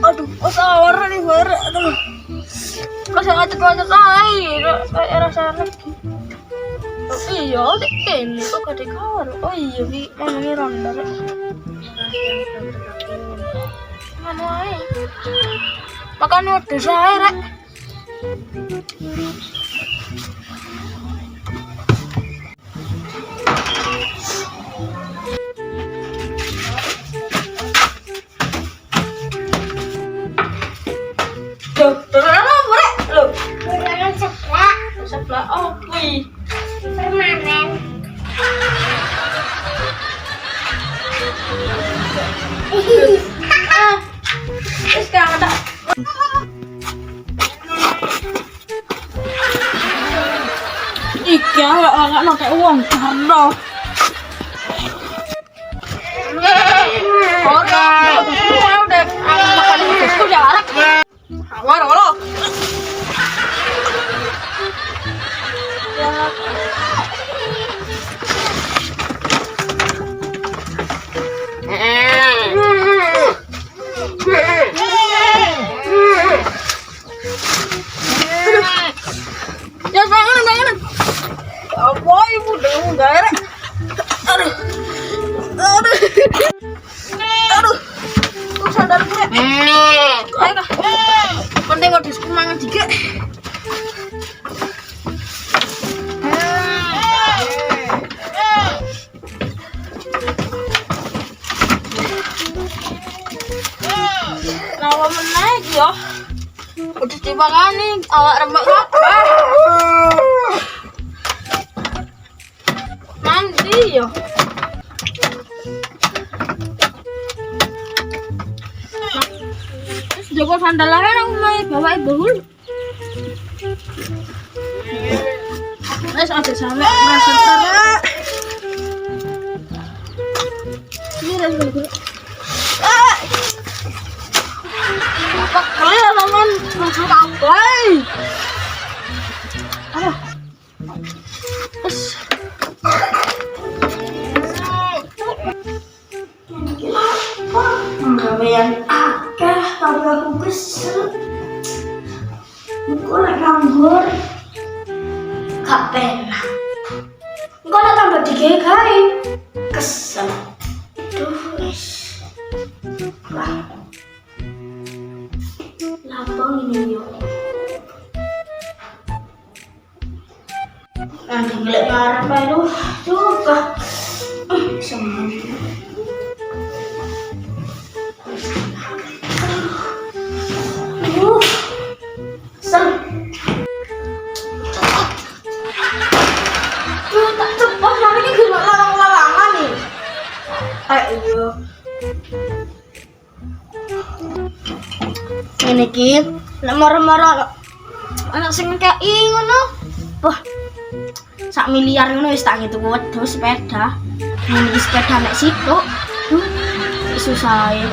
Aduh, sawar nih bare. Aduh. Rasa ngacet-ngacet ae, rasa lagi. Oh iya, ini kok gede kawar. Oh iya, ki manane ronda rek. Mana ae. Makane wedhus ae rek. Dokter apa rek? Lho, Bukan sebelah sebelah oh kuwi. permanen. Wis kan tak. Iki agak nonton uang karno. Udah makan itu jarak. Awar lo. Ya bangun. Apa ibu dengung gairek? Aduh. Kok sadar gue? Ayo kah? Penting kok disku mangan dikit. Kenapa menaik ya? Udah dipakani awak rembak kabeh. Nanti ya. Terus Joko sandal aja nang omahe bawa ibu. Wes aja sampe merasa tarik. Ini ras apa kalian teman masuk kabeh. Aduh. Terus Gawean akeh tapi aku kesel. Engko nek nganggur gak penak. Engko nek tambah digawe kesel. Duh wis. Wah. Lapang ini yo. Nanti ngelek ngarep ae duh. Coba. Semangat. Tak cepat hari ini gak larang-larangan nih. Ayo. Ini ki, lemar-lemar anak sing kei ngono. Wah. Sak miliar ngono wis tak ngitung wedhus sepeda. Ini sepeda nek situ. Susah ya.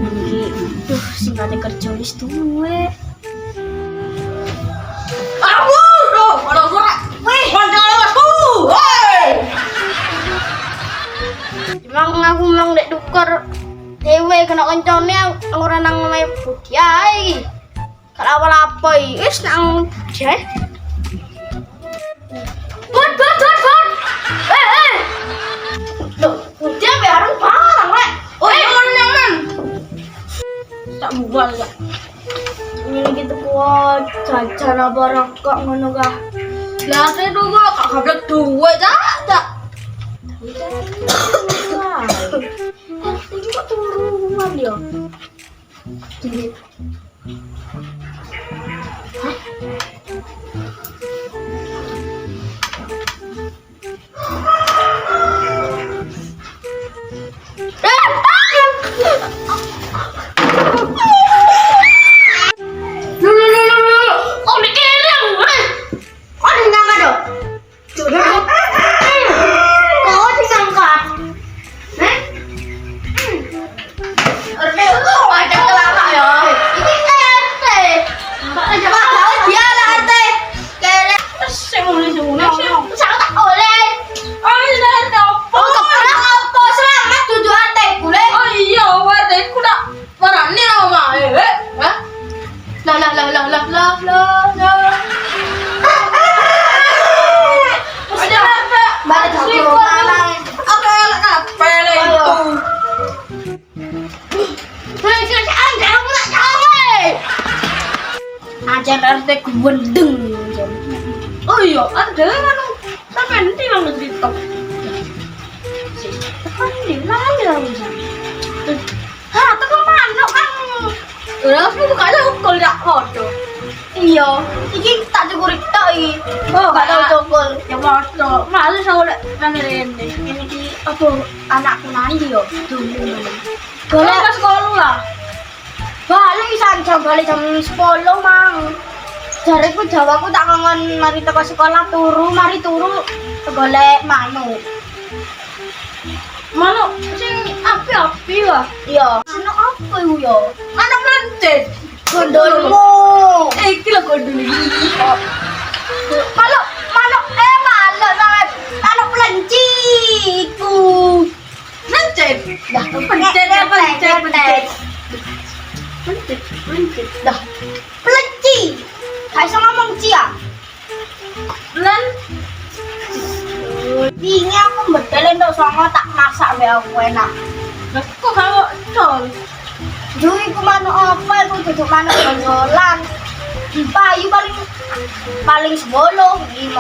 Iki singkate kerja wis duwe. Aku mang dek tuker dewe kena kancane ora nang omahe Budi ae. Kalau apa iki wis nang Budi. Bud. Loh, Budi ape arep barang rek. Oh, ngono nyaman. Tak bual ya. Ini gitu kuat jajan apa rokok ngono kah. Lah saya dulu kok gablek duwe tak. Ini kok turunan ya? Ini pancen RT gendeng. Oh iya, ada kan sampai nanti nang TikTok. Tekan di mana ya? Hah, tekan mana kan? Udah aku buka ukul dak foto. Iya, iki tak cukup tok iki. Oh, gak tau cokol. Ya foto. Masa saya udah nang rene. Ini iki apa anakku nanti yo. Golek Golek pas sekolah lah. balik jam balik jam 10 mang. Jariku Jawaku tak kangen mari teko sekolah mari turu golek manuk. Manuk sing api-api lah. Iya. Manuk apa iku yo? Manuk mencet. Gondolmu. Iki lho gondol iki. Manuk manuk manuk manuk pelenci iku. Mencet. Dah pencet. Pencet. Dah. Pelenci. Kayak iso ngomong cia. Lan Ini aku bedelin dok songo tak masak be aku enak. kok kamu col. Jui ku manuk apa iku duduk manuk gonjolan. Payu paling 10, 5.000.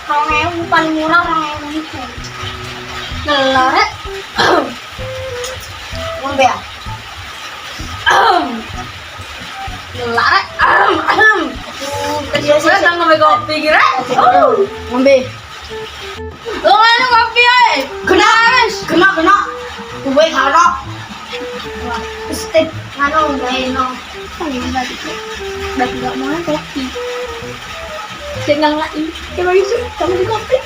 2.000 paling murah 2.000 itu. Ngelarek. Ngombe ya? Ngelarek. Iya Saya tak ngombe kopi kira. Ngombe. Lo ngene kopi ae. Kena wis, kena. Kuwe karo. Stik ngano gaeno. Berarti gak mau kopi. Saya nggak ngerti. Coba isu, kamu kopi.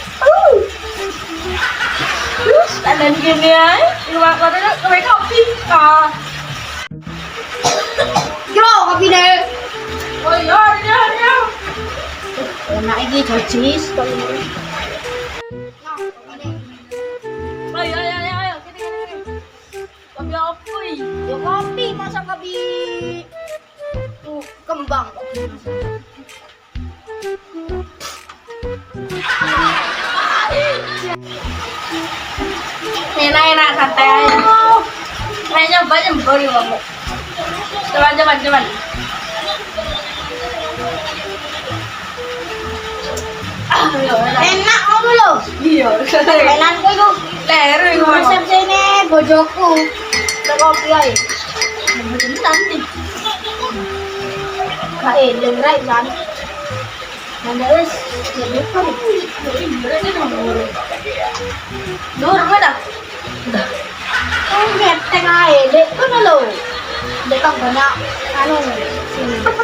Terus ada gini ya. Rumah katanya ngombe kopi. Yo, kopi deh. Oh iya. Enak iki jojis. Ayo. Sini. Kopi apa ini? Yo kopi, masa kopi kembang kok. Enak santai aja. Kayaknya banyak beri kamu. Coba. Enak kamu lo. Iya. Mainanku itu Leru itu resep sini bojoku. Udah kopi aja. nanti. Gak eling rek kan. Nanda wis jadi kan. Dur mana? Oh, ngeteng aja dek kono lo. Dek kan banyak anu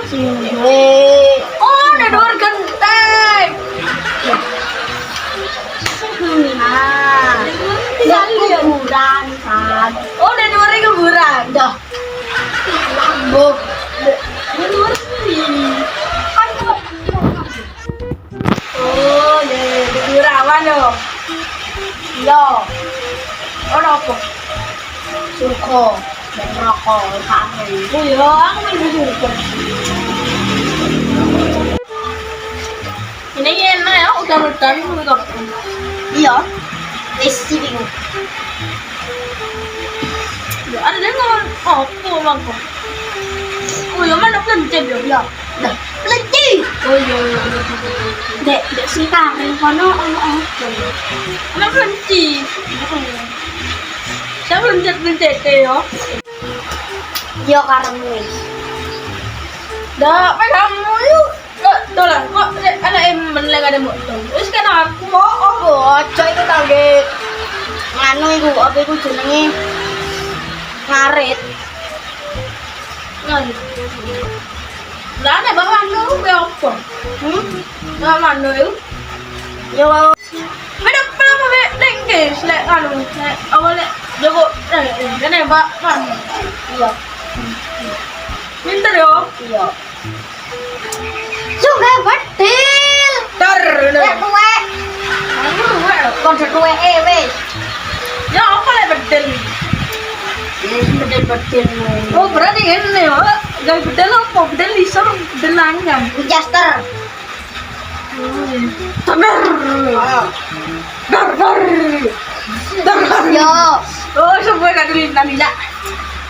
sini gue. Oh, ada dur genteng. Nah, tidak kuburan kan. Oh, ada dur kuburan. Dah. Lambo. Ada dur sih. Kan kok. Oh, deh, dur awan dong. Yo, Oh, apa? suko dan rokok kamu. Oh iya, aku main surga. Ini enak ya, udah Iya. Isi bingung. Ya, ada dia ngomong apa bangku? Oh iya, mana pencet ya? Iya. Dah. Leci. Oh iya. Dek si Karin kono ono apa? Mana pencet? Saya pencet ya. Yo karena wis. Dah, kamu yuk. Tuh lah, kok ada emen lagi ada motor. Terus kan aku mau. Ojo itu kaget. Nganu iku apa iku jenenge? Ngarit. Lah nek bawa anu be apa? Lah anu yuk. Yo Beda apa be lengkes lek anu lek awal lek jogo nek ba kan. iya. Pinter yo. Iya. Juga betil. Ter. Lek tuwe. Anu wae. Konsep tuwe wis. Ya apa lek bedel? Betil. Oh berarti ini ya. Gak bedel apa? Bedel lisor, bedel langgam. Winchester. Temer. Dar. Yo. Oh semua kado lintang tidak.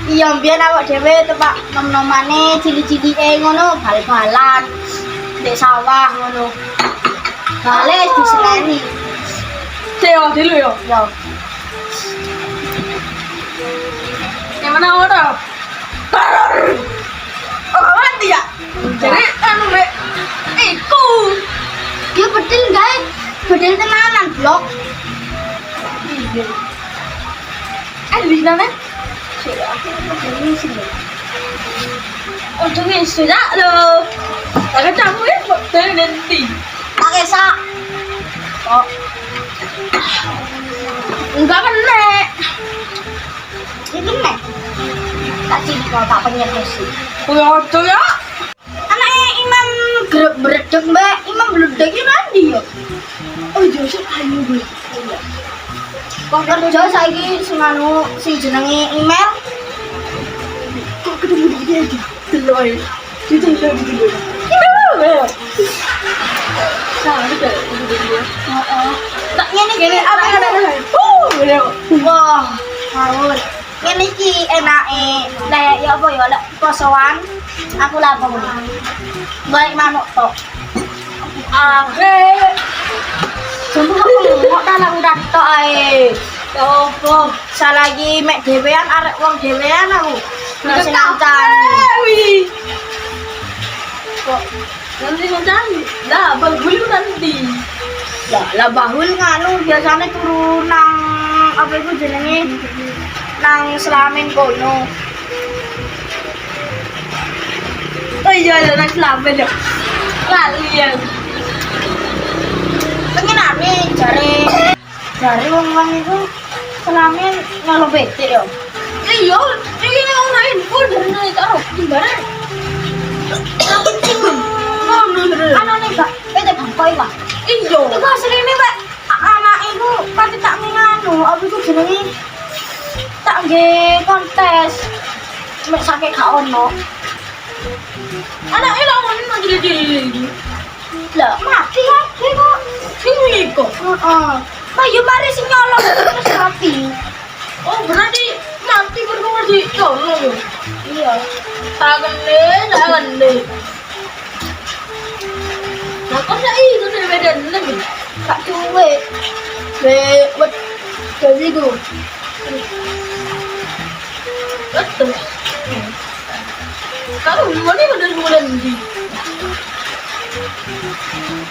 Iya, mbiyen awak dhewe tepak nom-nomane cilik-cilike ngono, bal-balan. Di sawah ngono. Bale diseneni. Ceo dulu yo. Yo. Yang mana ora? Teror. Oh, mati ya. Jadi anu mek iku. Dia bedil guys. Bedil tenanan blok. Iya. Di sana. Ini sini. Untuk sudah lo. Agak campur ya, dari nanti. Pakai sak. Oh. Enggak kena. Ini nih. Tak sih kalau tak pengen sih. Punya ojo ya. Anaknya Imam beredek mbak. Imam beledek ini nanti ya. Oh Joseph ayo gue. Kok kerja saiki sing anu sing jenenge email. Kok ketemu dia aja. Dulu aja. Itu dulu. Nah, itu dia. Heeh. Tak ngene iki apa ada. wah, ngawur. Ngene iki enake lek ya apa ya lek posoan aku lapor. Baik manuk tok. Jumbo kok dalang udah tok ae. Ya opo, salagi mek dhewean arek wong dhewean aku. Nek sing ngancani. Kok nanti ngancani? Lah, bahul nanti. Lah bahul nganu biasanya turu nang apa itu jenenge nang Selamin kono. Oh iya, nang Selamin ya. Lalian. Pengenane jare wong-wong itu Selamin ngelo bete yo. Iya, ini orang info dari nanti taruh gimana? Anane Kak, bete bangkoi Kak. Iya. Iku asline Pak, anak iku pasti tak nganu, apa iku jenenge? Tak nggih kontes. Mek sake gak ono. Anak ini lawan lagi jadi. Lah, mati kan kok. Ini kok. Heeh. Nah, yo mari sing nyolong terus mati. Oh, berarti mati berdua di colong. Iya. Tak kene. Nah, kok tak itu dari medan lagi. Kak cuwe. Wet jadi ku. Betul. Kalau gimana model di?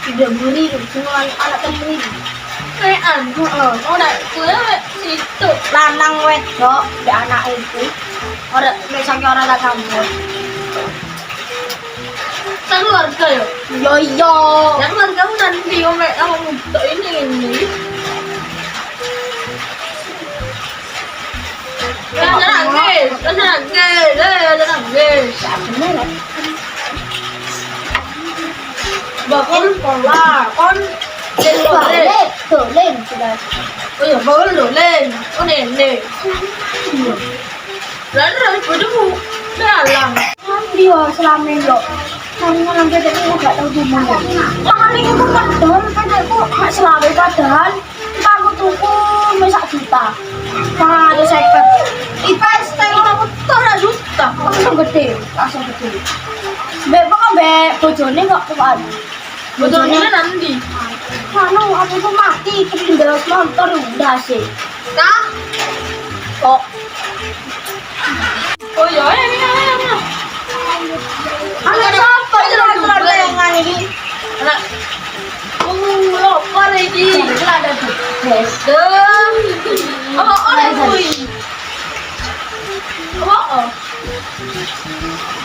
Tidak beri semua anak kembali. Kayak Heeh. oh dah, gue situ. Lanang wedok di anak itu. Ora misalnya orang tak campur. Keluarga ya. Yo yo. Yang keluarga mu nanti omek kamu untuk ini. Jangan nangis. Bener. Bakal sekolah, kon Dolen sudah. oh ya bakal dolen, oh nenek. Lalu bodohmu, dalang. Dia Selamin lo. Karena nanti aku gak tahu di mana. Hari itu padahal kan aku gak Selamin padahal aku tuku mesak juta. Ada seket. Ipas tengok aku Tora juta. langsung gede. Bebek ambek bojone kok tuan. Bojone nanti. Anu aku tuh mati ketinggalan motor udah sih. Kak, Kok oh ya ini. anak siapa jalan lengan ini? Anak, lupa lagi. Jadi ada tuh. Yes. Apa orang kui? Apa?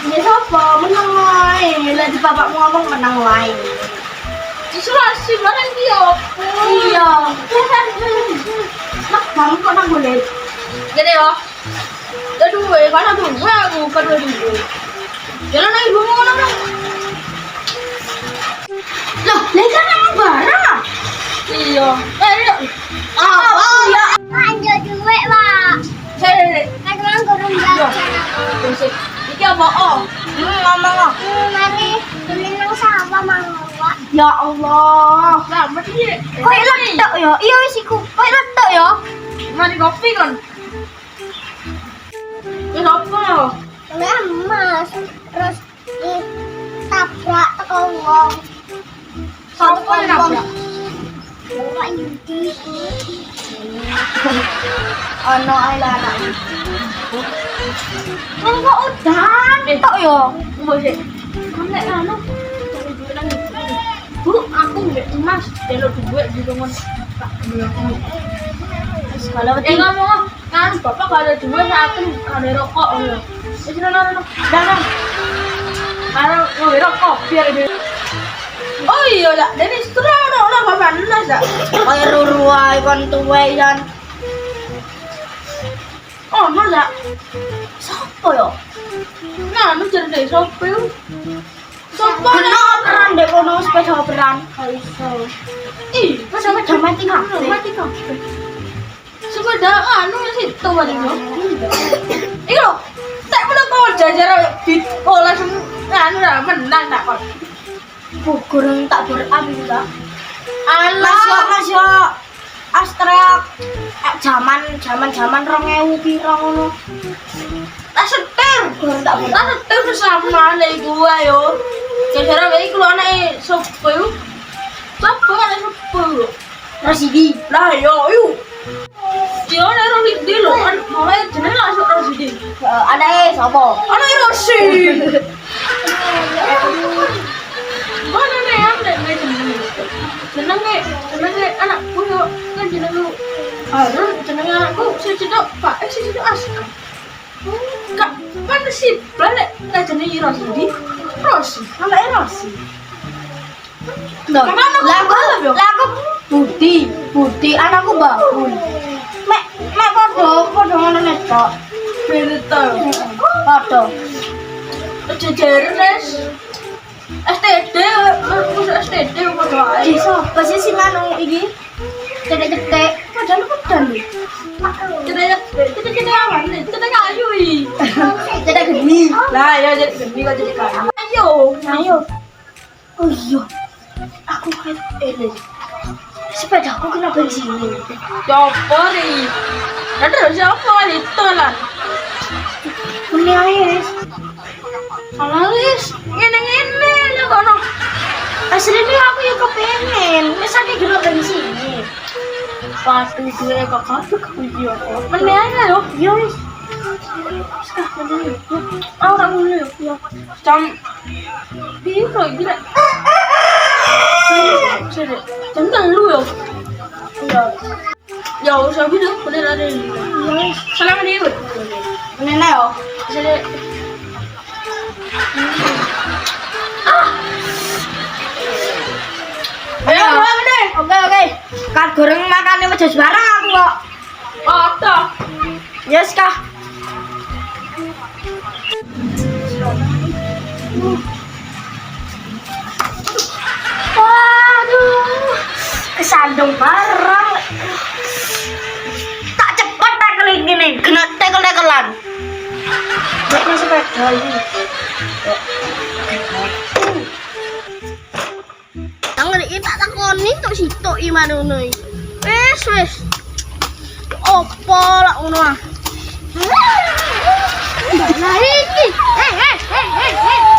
Ini siapa? Menang wae. Lagi bapakmu ngomong menang wae. Isolasi mana dia? Iya. Nak bang kok nang boleh. Gede ya. Aduh, mana tuh? Aku kan dulu. Jalan lagi ibu mau mana? Loh, leka nang barang. Iya. Iya. Apa ya? Lanjut duit, Pak. Saya Kan orang kurang belajar. Musik. Iki apa? Oh. Ngomong kok. Mari beli nang sama Mang Pak. Ya Allah. Selamat ya. Kok letok ya? Iya wis iku. Kok letok ya? Mari kopi kan. Wis apa terus ditabrak teko wong. Sopo yang nabrak? Bapak Yudi. Ono ae lah anak. Kok udan tok yo. Mbok sih. Kan nek anu cari duit nang Bu, aku mbek Mas delok duit di rumah tak bilang. Kalau Ngomong kan bapak gak ada duit aku gak ada rokok ngono. Wis nono. Danang. Karo ngombe rokok biar dia. Oh iya dak, dene strono ora bapak nelas dak. kaya ruru ae kon tuwe yan. Oh, no dak. Sopo yo? Nah, anu jerde sopo yo? Sopo Kena operan dek kono sepeda operan. Ih, Masa sepeda mati kabeh. mati kabeh. Sepeda anu yang situ kan itu. Iki lho, tak perlu kau jajar di langsung anu lah menang tak kok. Gurung tak beram iki ta. Alah, Mas yo Astrea zaman 2000 piro ngono. tak setir. Gurung tak beram. Tak setir bersama nih gua yo. Jajar wae iku lho anake sopo yo? Sopo anake sopo yo? Rasidi. Lah yo. Yo nek Rosidi lho kan mulai jenenge langsung Rosidi. Anake sapa? Anake Rosi. Mana nih yang nek jenenge anakku yo kan jenenge Harun jenenge anakku Sicidok Pak Sicidok Aska. Kak mana sih balik nek jenenge Rosidi? Rosi, anake Rosi. Kemana kok balap yo? Lah aku Budi anakku Babul. Mek padha ngono nek tok. Berita. Padha. Jejeres STD, lulus STD padha ae. Di sapa sih sing anu iki? Cetek-cetek. Padahal udan lho. Kita awan nih, kita kayu i. Cetek geni. Lah ya jadi gini kok jadi kayu. Ayo. Oh iya. Aku kan ini. Sepedaku kenapa di sini? Coba nih. Ada siapa itu lah? Meni ae. Alalis, ngene ya kono. Aslinya aku ya kepengen. Misalnya dulu dari sini. Pasti gue kok kabeh video kok. Meneh yo. Yo wis. Ora mulai yo. Jam piro iki rek? Jam telu yo. Iya. Ya usah video bener ada ini. Salam nih. Menene yo. Jadi Ayo, oke. Kan goreng makane wis barang aku kok. apa? Yes kah? Waduh, kesandung barang. Tak cepet takeling gini, kena tekel-tekelan. Ini sepeda ini. Nang tak takoni tok sitok iki manono iki. Wis. Opo lak ngono ah? Lah iki. Hei.